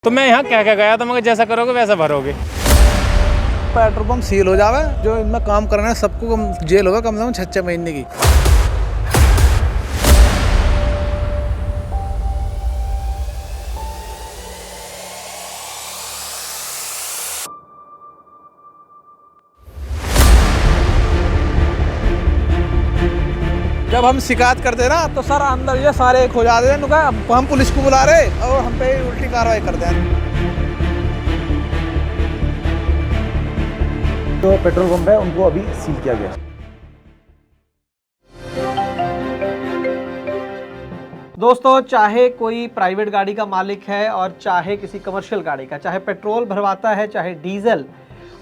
तो मैं यहाँ क्या क्या गया था, मगर जैसा करोगे वैसा भरोगे। पेट्रोल पंप सील हो जावे, जो इनमें काम करना है सबको जेल होगा कम से कम 6 महीने की। जब हम शिकायत करते ना तो सर अंदर ये सारे खो जाते हैं, उनका हम पुलिस को बुला रहे और हम पे उल्टी कार्रवाई करते हैं। जो पेट्रोल पंप है उनको अभी सील किया गया। दोस्तों, चाहे कोई प्राइवेट गाड़ी का मालिक है और चाहे किसी कमर्शियल गाड़ी का, चाहे पेट्रोल भरवाता है चाहे डीजल,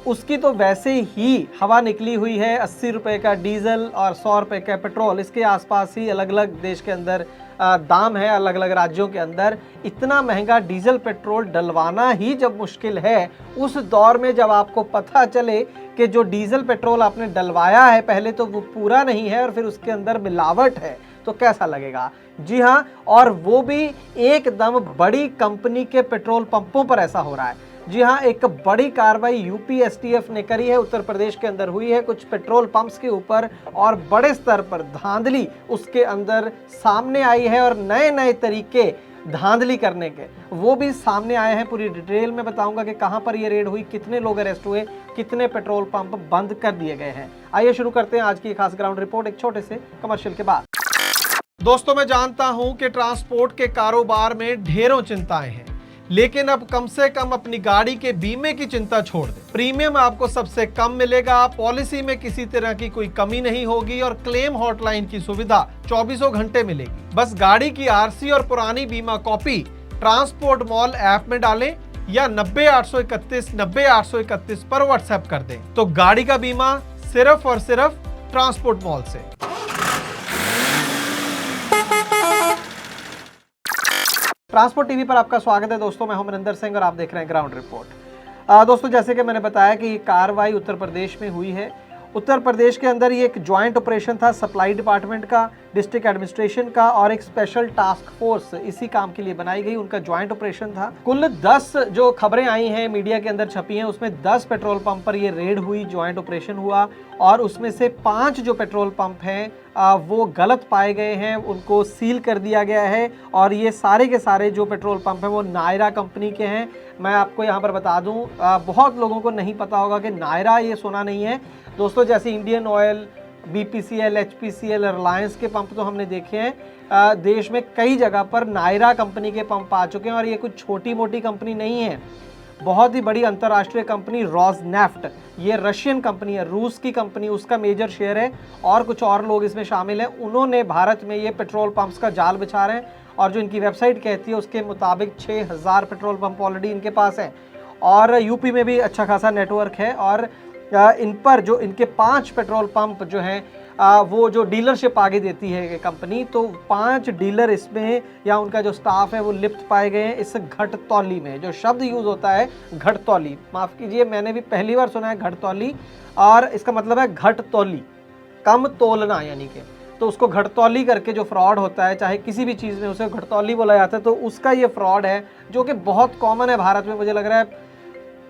उसकी तो वैसे ही हवा निकली हुई है। 80 रुपये का डीजल और 100 रुपये का पेट्रोल, इसके आसपास ही अलग अलग देश के अंदर दाम है, अलग अलग राज्यों के अंदर। इतना महंगा डीजल पेट्रोल डलवाना ही जब मुश्किल है, उस दौर में जब आपको पता चले कि जो डीजल पेट्रोल आपने डलवाया है पहले तो वो पूरा नहीं है और फिर उसके अंदर मिलावट है, तो कैसा लगेगा। जी हाँ, और वो भी एकदम बड़ी कंपनी के पेट्रोल पंपों पर ऐसा हो रहा है। जी हाँ, एक बड़ी कार्रवाई यूपी एसटीएफ ने करी है, उत्तर प्रदेश के अंदर हुई है कुछ पेट्रोल पंप्स के ऊपर, और बड़े स्तर पर धांधली उसके अंदर सामने आई है और नए नए तरीके धांधली करने के वो भी सामने आए हैं। पूरी डिटेल में बताऊंगा कि कहां पर ये रेड हुई, कितने लोग अरेस्ट हुए, कितने पेट्रोल पंप बंद कर दिए गए हैं। आइए शुरू करते हैं आज की खास ग्राउंड रिपोर्ट एक छोटे से कमर्शियल के बाद। दोस्तों, मैं जानता हूं कि ट्रांसपोर्ट के कारोबार में ढेरों चिंताएं हैं, लेकिन अब कम से कम अपनी गाड़ी के बीमे की चिंता छोड़ दें। प्रीमियम आपको सबसे कम मिलेगा, पॉलिसी में किसी तरह की कोई कमी नहीं होगी और क्लेम हॉटलाइन की सुविधा 24 घंटे मिलेगी। बस गाड़ी की आरसी और पुरानी बीमा कॉपी ट्रांसपोर्ट मॉल ऐप में डालें या 90-831-90-831 पर व्हाट्सएप कर दें, तो गाड़ी का बीमा सिर्फ और सिर्फ ट्रांसपोर्ट मॉल से। ट्रांसपोर्ट टीवी पर आपका स्वागत है दोस्तों, मैं हूं मनिंदर सिंह और आप देख रहे हैं ग्राउंड रिपोर्ट। दोस्तों, जैसे कि मैंने बताया कि कार्रवाई उत्तर प्रदेश में हुई है। उत्तर प्रदेश के अंदर ये एक ज्वाइंट ऑपरेशन था, सप्लाई डिपार्टमेंट का, डिस्ट्रिक्ट एडमिनिस्ट्रेशन का और एक स्पेशल टास्क फोर्स इसी काम के लिए बनाई गई, उनका ज्वाइंट ऑपरेशन था। कुल 10 जो खबरें आई हैं मीडिया के अंदर छपी हैं, उसमें 10 पेट्रोल पंप पर ये रेड हुई, ज्वाइंट ऑपरेशन हुआ और उसमें से 5 जो पेट्रोल पंप हैं वो गलत पाए गए हैं, उनको सील कर दिया गया है। और ये सारे के सारे जो पेट्रोल पंप हैं वो नायरा कंपनी के हैं। मैं आपको यहाँ पर बता दूँ, बहुत लोगों को नहीं पता होगा कि नायरा ये सुना नहीं है दोस्तों। जैसे Indian oil, BPCL, HPCL, Reliance के पंप तो हमने देखे हैं। देश में कई जगह पर नायरा कंपनी के पंप आ चुके हैं और ये कुछ छोटी मोटी कंपनी नहीं है, बहुत ही बड़ी अंतर्राष्ट्रीय कंपनी रोजनेफ्ट, ये रशियन कंपनी है, रूस की कंपनी, उसका मेजर शेयर है और कुछ और लोग इसमें शामिल हैं। उन्होंने भारत में ये पेट्रोल पंप्स का जाल बिछा रहे हैं और जो इनकी वेबसाइट कहती है उसके मुताबिक 6000 पेट्रोल पंप ऑलरेडी इनके पास है और यूपी में भी अच्छा खासा नेटवर्क है। और इन पर जो इनके 5 पेट्रोल पंप जो हैं वो जो डीलरशिप आगे देती है कंपनी, तो 5 डीलर इसमें या उनका जो स्टाफ है वो लिप्त पाए गए हैं इस घटतौली में। जो शब्द यूज़ होता है घटतौली, माफ़ कीजिए मैंने भी पहली बार सुना है घटतौली, और इसका मतलब है घटतौली, कम तोलना यानी कि, तो उसको घटतौली करके जो फ्रॉड होता है, चाहे किसी भी चीज़ में उसे घटतौली बोला जाता है, तो उसका ये फ्रॉड है जो कि बहुत कॉमन है भारत में। मुझे लग रहा है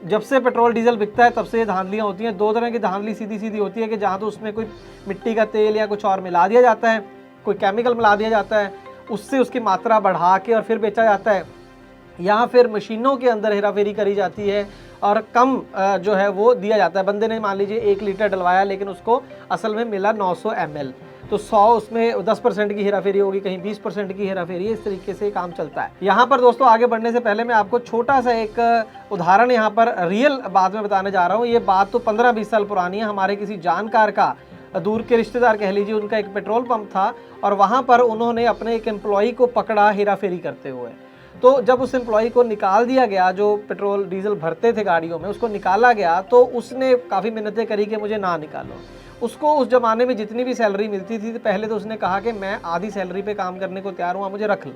जब से पेट्रोल डीजल बिकता है तब से ये धांधलियाँ होती हैं। 2 तरह की धांधली सीधी सीधी होती है कि जहाँ तो उसमें कोई मिट्टी का तेल या कुछ और मिला दिया जाता है, कोई केमिकल मिला दिया जाता है, उससे उसकी मात्रा बढ़ा के और फिर बेचा जाता है, या फिर मशीनों के अंदर हेराफेरी करी जाती है और कम जो है वो दिया जाता है। बंदे ने मान लीजिए 1 लीटर डलवाया लेकिन उसको असल में मिला 900 ml, तो 100 उसमें 10% की हेराफेरी होगी, कहीं 20% की हेराफेरी, इस तरीके से काम चलता है। यहाँ पर दोस्तों आगे बढ़ने से पहले मैं आपको छोटा सा एक उदाहरण यहाँ पर रियल बात में बताने जा रहा हूँ। ये बात तो 15-20 साल पुरानी है। हमारे किसी जानकार का, दूर के रिश्तेदार कह लीजिए, उनका एक पेट्रोल पंप था और वहाँ पर उन्होंने अपने एक एम्प्लॉई को पकड़ा हेराफेरी करते हुए। तो जब उस एम्प्लॉई को निकाल दिया गया, जो पेट्रोल डीजल भरते थे गाड़ियों में, उसको निकाला गया, तो उसने काफ़ी मिन्नतें करी कि मुझे ना निकालो। उसको उस ज़माने में जितनी भी सैलरी मिलती थी, तो पहले तो उसने कहा कि मैं आधी सैलरी पे काम करने को तैयार हूँ, आप मुझे रख लो।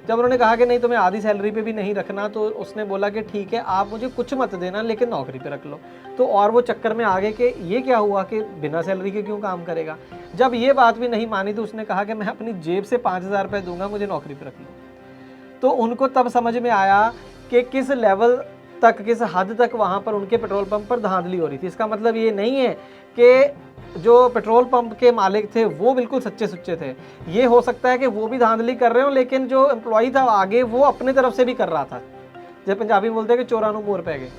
जब उन्होंने कहा कि नहीं तुम्हें आधी सैलरी पे भी नहीं रखना, तो उसने बोला कि ठीक है, आप मुझे कुछ मत देना लेकिन नौकरी पे रख लो। तो और वो चक्कर में आ गए कि ये क्या हुआ कि बिना सैलरी के क्यों काम करेगा। जब ये बात भी नहीं मानी तो उसने कहा कि मैं अपनी जेब से 5000 रुपये दूंगा, मुझे नौकरी पे रख लो। तो उनको तब समझ में आया कि किस लेवल तक, किस हद तक वहाँ पर उनके पेट्रोल पंप पर धांधली हो रही थी। इसका मतलब ये नहीं है कि जो पेट्रोल पंप के मालिक थे वो बिल्कुल सच्चे सुच्चे थे। ये हो सकता है कि वो भी धांधली कर रहे हो, लेकिन जो एम्प्लॉई था आगे वो अपने तरफ से भी कर रहा था। जब पंजाबी बोलते हैं कि चोरा नू मोर पै गए।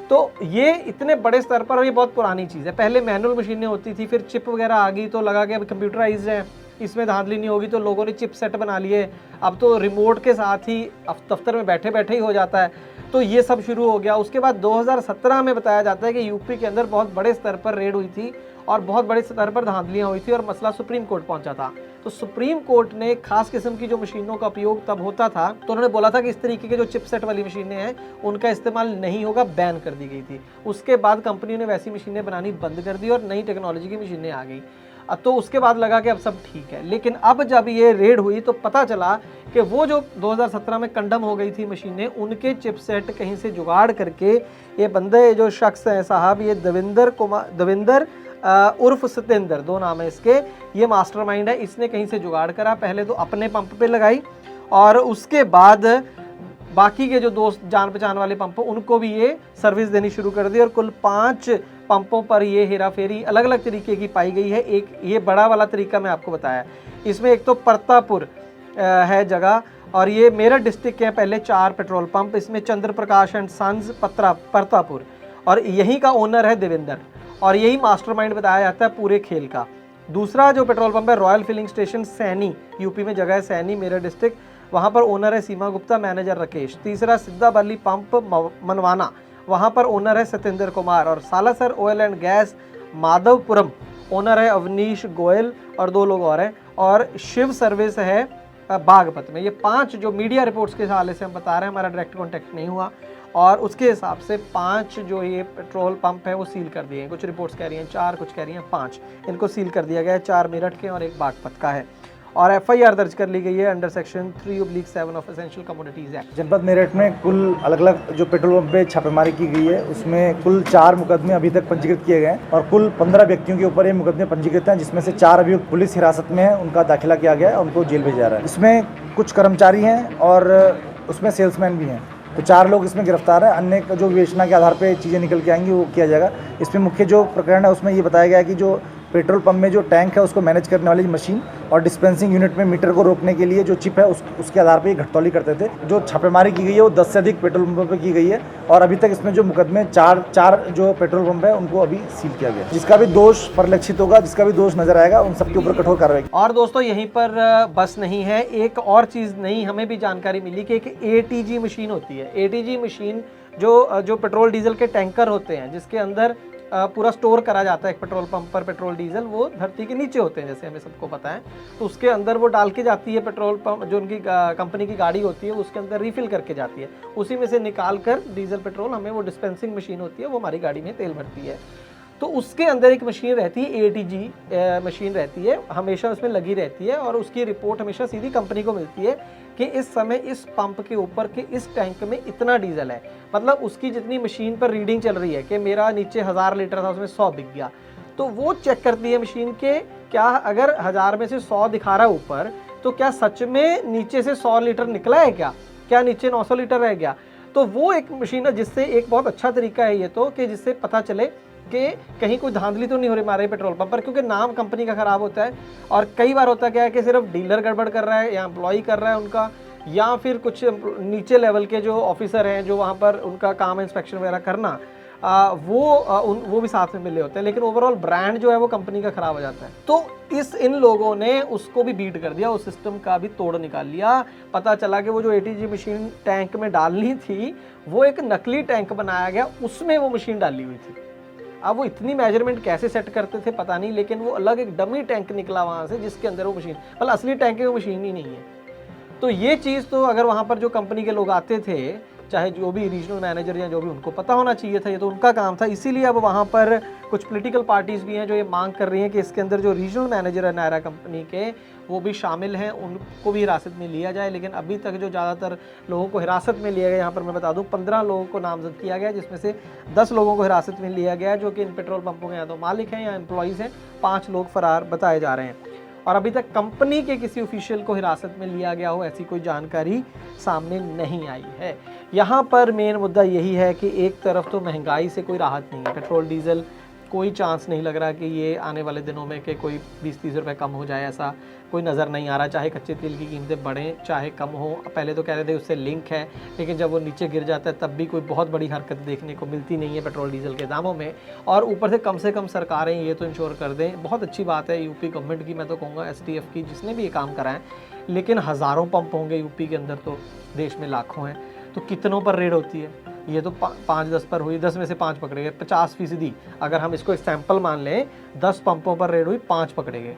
तो ये इतने बड़े स्तर पर, और ये बहुत पुरानी चीज़ है। पहले मैनुअल मशीनें होती थी, फिर चिप वगैरह आ गई तो लगा कि अब कंप्यूटराइज्ड है, इसमें धांधली नहीं होगी, तो लोगों ने चिप सेट बना लिए। अब तो रिमोट के साथ ही दफ्तर में बैठे बैठे ही हो जाता है। तो ये सब शुरू हो गया। उसके बाद 2017 में बताया जाता है कि यूपी के अंदर बहुत बड़े स्तर पर रेड हुई थी और बहुत बड़े स्तर पर धांधलियाँ हुई थी और मसला सुप्रीम कोर्ट पहुंचा था। तो सुप्रीम कोर्ट ने खास किस्म की जो मशीनों का उपयोग तब होता था, तो उन्होंने बोला था कि इस तरीके के जो चिपसेट वाली मशीनें हैं उनका इस्तेमाल नहीं होगा, बैन कर दी गई थी। उसके बाद कंपनियों ने वैसी मशीनें बनानी बंद कर दी और नई टेक्नोलॉजी की मशीनें आ गई। तो उसके बाद लगा कि अब सब ठीक है। लेकिन अब जब ये रेड हुई तो पता चला कि वो जो 2017 में कंडम हो गई थी मशीनें, उनके चिपसेट कहीं से जुगाड़ करके ये बंदे जो शख्स हैं साहब, ये दविंदर उर्फ सतेंद्र, 2 नाम है इसके, ये मास्टरमाइंड है। इसने कहीं से जुगाड़ करा, पहले तो अपने पंप पे लगाई और उसके बाद बाकी के जो दोस्त जान पहचान वाले पंप उनको भी ये सर्विस देनी शुरू कर दी और कुल 5 पंपों पर ये हेरा फेरी अलग अलग तरीके की पाई गई है। एक ये बड़ा वाला तरीका मैं आपको बताया, इसमें एक तो परतापुर है जगह, और ये मेरठ डिस्ट्रिक्ट के हैं पहले 4 पेट्रोल पंप। इसमें चंद्र प्रकाश एंड सन्स परतापुर, और यहीं का ओनर है देवेंद्र, और यही मास्टरमाइंड बताया जाता है पूरे खेल का। दूसरा जो पेट्रोल पंप है royal filling station Saini, UP में जगह है सैनी, मेरठ डिस्ट्रिक्ट, वहाँ पर ओनर है सीमा गुप्ता, मैनेजर राकेश। तीसरा सिद्धा बल्ली पंप मनवाना, वहाँ पर ओनर है सत्येंद्र कुमार। और Salasar oil and gas Madhavpuram, owner है अवनीश गोयल और 2 लोग और हैं। और शिव सर्विस है बागपत में। ये 5 जो मीडिया रिपोर्ट्स के हवाले से हम बता रहे हैं, हमारा डायरेक्ट कॉन्टैक्ट नहीं हुआ, और उसके हिसाब से 5 जो ये पेट्रोल पंप है वो सील कर दिए हैं। कुछ रिपोर्ट्स कह रही हैं 4, कुछ कह रही हैं 5, इनको सील कर दिया गया है। 4 मेरठ के और 1 बागपत का है। और FIR दर्ज कर ली गई है under section 3/7 of essential commodities act. जनपद मेरठ में कुल अलग अलग जो पेट्रोल पंप पे छापेमारी की गई है, उसमें कुल 4 मुकदमे अभी तक पंजीकृत किए गए हैं और कुल 15 व्यक्तियों के ऊपर ये मुकदमे पंजीकृत हैं, जिसमें से 4 अभियुक्त पुलिस हिरासत में है, उनका दाखिला किया गया है, उनको जेल भेजा जा रहा है। इसमें कुछ कर्मचारी हैं और उसमें सेल्समैन भी हैं, तो 4 लोग इसमें गिरफ्तार हैं। अन्य जो विवेचना के आधार पर चीज़ें निकल के आएंगी वो किया जाएगा। इसमें मुख्य जो प्रकरण है उसमें ये बताया गया है कि जो पेट्रोल पंप में जो टैंक है उसको मैनेज करने वाली मशीन और डिस्पेंसिंग यूनिट में मीटर को रोकने के लिए जो चिप है उसके आधार पर ये घटतौली करते थे। जो छापेमारी की गई है वो 10 से अधिक पेट्रोल पंपों पर की गई है और अभी तक इसमें जो मुकदमे 4 जो पेट्रोल पंप है उनको अभी सील किया गया। जिसका भी दोष परिलक्षित होगा, जिसका भी दोष नजर आएगा, उन सबके ऊपर कठोर कार्रवाई। और दोस्तों यहीं पर बस नहीं है, एक और चीज़ नई हमें भी जानकारी मिली कि एक ATG मशीन होती है। ATG मशीन जो पेट्रोल डीजल के टैंकर होते हैं, जिसके अंदर पूरा स्टोर करा जाता है एक पेट्रोल पंप पर पेट्रोल डीजल, वो धरती के नीचे होते हैं जैसे हमें सबको पता है। तो उसके अंदर वो डाल के जाती है पेट्रोल पंप, जो उनकी कंपनी की गाड़ी होती है उसके अंदर रिफिल करके जाती है, उसी में से निकाल कर डीजल पेट्रोल हमें वो डिस्पेंसिंग मशीन होती है वो हमारी गाड़ी में तेल भरती है। तो उसके अंदर एक मशीन रहती है, ATG मशीन रहती है, हमेशा उसमें लगी रहती है और उसकी रिपोर्ट हमेशा सीधी कंपनी को मिलती है कि इस समय इस पंप के ऊपर के इस टैंक में इतना डीजल है। मतलब उसकी जितनी मशीन पर रीडिंग चल रही है कि मेरा नीचे 1000 लीटर था उसमें 100 बिक गया, तो वो चेक करती है मशीन के क्या अगर 1000 में से 100 दिखा रहा है ऊपर, तो क्या सच में नीचे से 100 लीटर निकला है, क्या नीचे 900 लीटर रह गया। तो वो एक मशीन है जिससे एक बहुत अच्छा तरीका है ये तो कि जिससे पता चले कि कहीं कोई धांधली तो नहीं हो रही हमारे पेट्रोल पंप पर, क्योंकि नाम कंपनी का ख़राब होता है। और कई बार होता क्या है कि सिर्फ डीलर गड़बड़ कर रहा है या एम्प्लॉई कर रहा है उनका, या फिर कुछ नीचे लेवल के जो ऑफिसर हैं जो वहाँ पर उनका काम है इंस्पेक्शन वगैरह करना, वो भी साथ में मिले होते हैं, लेकिन ओवरऑल ब्रांड जो है वो कंपनी का ख़राब हो जाता है। तो इन लोगों ने उसको भी बीट कर दिया, उस सिस्टम का भी तोड़ निकाल लिया। पता चला कि वो जो ATG मशीन टैंक में डालनी थी वो एक नकली टैंक बनाया गया, उसमें वो मशीन डाली हुई थी। अब वो इतनी मेजरमेंट कैसे सेट करते थे पता नहीं, लेकिन वो अलग एक डमी टैंक निकला वहाँ से जिसके अंदर वो मशीन, मतलब असली टैंक की वो मशीन ही नहीं है। तो ये चीज़ तो अगर वहाँ पर जो कंपनी के लोग आते थे, चाहे जो भी रीजनल मैनेजर या जो भी, उनको पता होना चाहिए था, ये तो उनका काम था। इसीलिए अब वहाँ पर कुछ पॉलिटिकल पार्टीज़ भी हैं जो ये मांग कर रही हैं कि इसके अंदर जो रीजनल मैनेजर है नायरा कंपनी के वो भी शामिल हैं, उनको भी हिरासत में लिया जाए। लेकिन अभी तक जो ज़्यादातर लोगों को हिरासत में लिया गया, यहाँ पर मैं बता दूँ 15 लोगों को नामजद किया गया, जिसमें से 10 लोगों को हिरासत में लिया गया जो कि इन पेट्रोल पंपों के या तो मालिक हैं या एम्प्लॉइज़ हैं, 5 लोग फरार बताए जा रहे हैं। और अभी तक कंपनी के किसी ऑफिशियल को हिरासत में लिया गया हो ऐसी कोई जानकारी सामने नहीं आई है। यहाँ पर मेन मुद्दा यही है कि एक तरफ तो महंगाई से कोई राहत नहीं है, पेट्रोल डीजल कोई चांस नहीं लग रहा कि ये आने वाले दिनों में कि कोई 20-30 रुपए कम हो जाए, ऐसा कोई नज़र नहीं आ रहा। चाहे कच्चे तेल की कीमतें बढ़ें चाहे कम हो, पहले तो कह रहे थे उससे लिंक है, लेकिन जब वो नीचे गिर जाता है तब भी कोई बहुत बड़ी हरकत देखने को मिलती नहीं है पेट्रोल डीजल के दामों में। और ऊपर से कम सरकारें ये तो इंश्योर कर दें, बहुत अच्छी बात है यूपी गवर्नमेंट की, मैं तो कहूँगा STF की, जिसने भी ये काम करा है, लेकिन हज़ारों पंप होंगे यूपी के अंदर, तो देश में लाखों हैं, तो कितनों पर रेड होती है? ये तो 5-10 पर हुई, 10 में से 5 पकड़े गए, 50%। अगर हम इसको एक सैंपल मान लें, 10 पंपों पर रेड हुई, 5 पकड़े गए,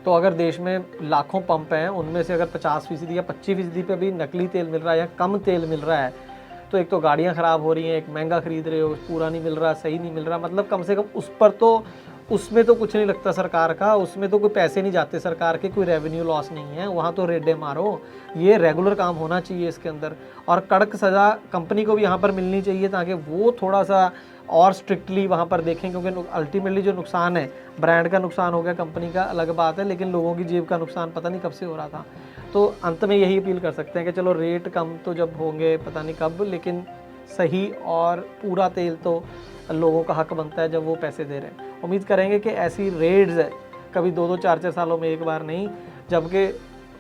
तो अगर देश में लाखों पंप हैं, उनमें से अगर 50% या 25% पे भी नकली तेल मिल रहा है या कम तेल मिल रहा है, तो एक तो गाड़ियां ख़राब हो रही हैं, एक महंगा खरीद रहे हो, पूरा नहीं मिल रहा, सही नहीं मिल रहा, मतलब कम से कम उस पर तो, उसमें तो कुछ नहीं लगता सरकार का, उसमें तो कोई पैसे नहीं जाते सरकार के, कोई रेवेन्यू लॉस नहीं है, वहाँ तो रेडें मारो। ये रेगुलर काम होना चाहिए इसके अंदर, और कड़क सज़ा कंपनी को भी यहाँ पर मिलनी चाहिए ताकि वो थोड़ा सा और स्ट्रिक्टली वहाँ पर देखें, क्योंकि अल्टीमेटली जो नुकसान है, ब्रांड का नुकसान हो गया, कंपनी का अलग बात है, लेकिन लोगों की जेब का नुकसान पता नहीं कब से हो रहा था। तो अंत में यही अपील कर सकते हैं कि चलो रेट कम तो जब होंगे पता नहीं कब, लेकिन सही और पूरा तेल तो लोगों का हक बनता है जब वो पैसे दे रहे हैं। उम्मीद करेंगे कि ऐसी रेड्स कभी 2-2, 4-4 सालों में एक बार नहीं, जबकि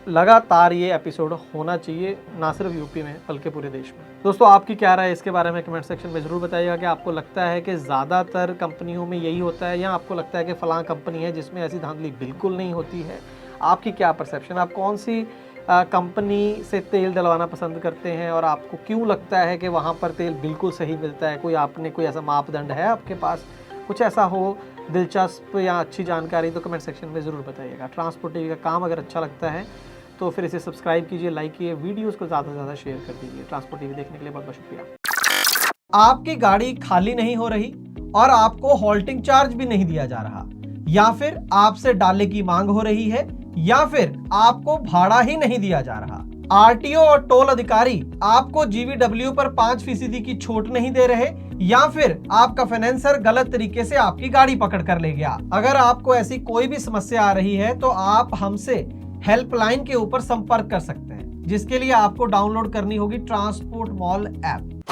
लगातार ये एपिसोड होना चाहिए, ना सिर्फ यूपी में बल्कि पूरे देश में। दोस्तों आपकी क्या राय है इसके बारे में कमेंट सेक्शन में ज़रूर बताइएगा कि आपको लगता है कि ज़्यादातर कंपनियों में यही होता है, या आपको लगता है कि फ़लाँ कंपनी है जिसमें ऐसी धांधली बिल्कुल नहीं होती है। आपकी क्या परसेप्शन, आप कौन सी कंपनी से तेल डलवाना पसंद करते हैं, और आपको क्यों लगता है कि वहाँ पर तेल बिल्कुल सही मिलता है? कोई ऐसा मापदंड है आपके पास? कुछ ऐसा हो दिलचस्प या अच्छी जानकारी तो कमेंट सेक्शन में ज़रूर बताइएगा। ट्रांसपोर्ट टीवी का काम अगर अच्छा लगता है तो फिर इसे सब्सक्राइब कीजिए, लाइक कीजिए, वीडियोस को ज़्यादा से ज़्यादा शेयर कर दीजिए। ट्रांसपोर्ट टीवी देखने के लिए बहुत बहुत शुक्रिया। आपकी गाड़ी खाली नहीं हो रही और आपको हॉल्टिंग चार्ज भी नहीं दिया जा रहा, या फिर आपसे डाले की मांग हो रही है, या फिर आपको भाड़ा ही नहीं दिया जा रहा, RTO और टोल अधिकारी आपको GVW पर 5% की छूट नहीं दे रहे, या फिर आपका फाइनेंसर गलत तरीके से आपकी गाड़ी पकड़ कर ले गया। अगर आपको ऐसी कोई भी समस्या आ रही है तो आप हमसे हेल्पलाइन के ऊपर संपर्क कर सकते हैं, जिसके लिए आपको डाउनलोड करनी होगी ट्रांसपोर्ट मॉल ऐप।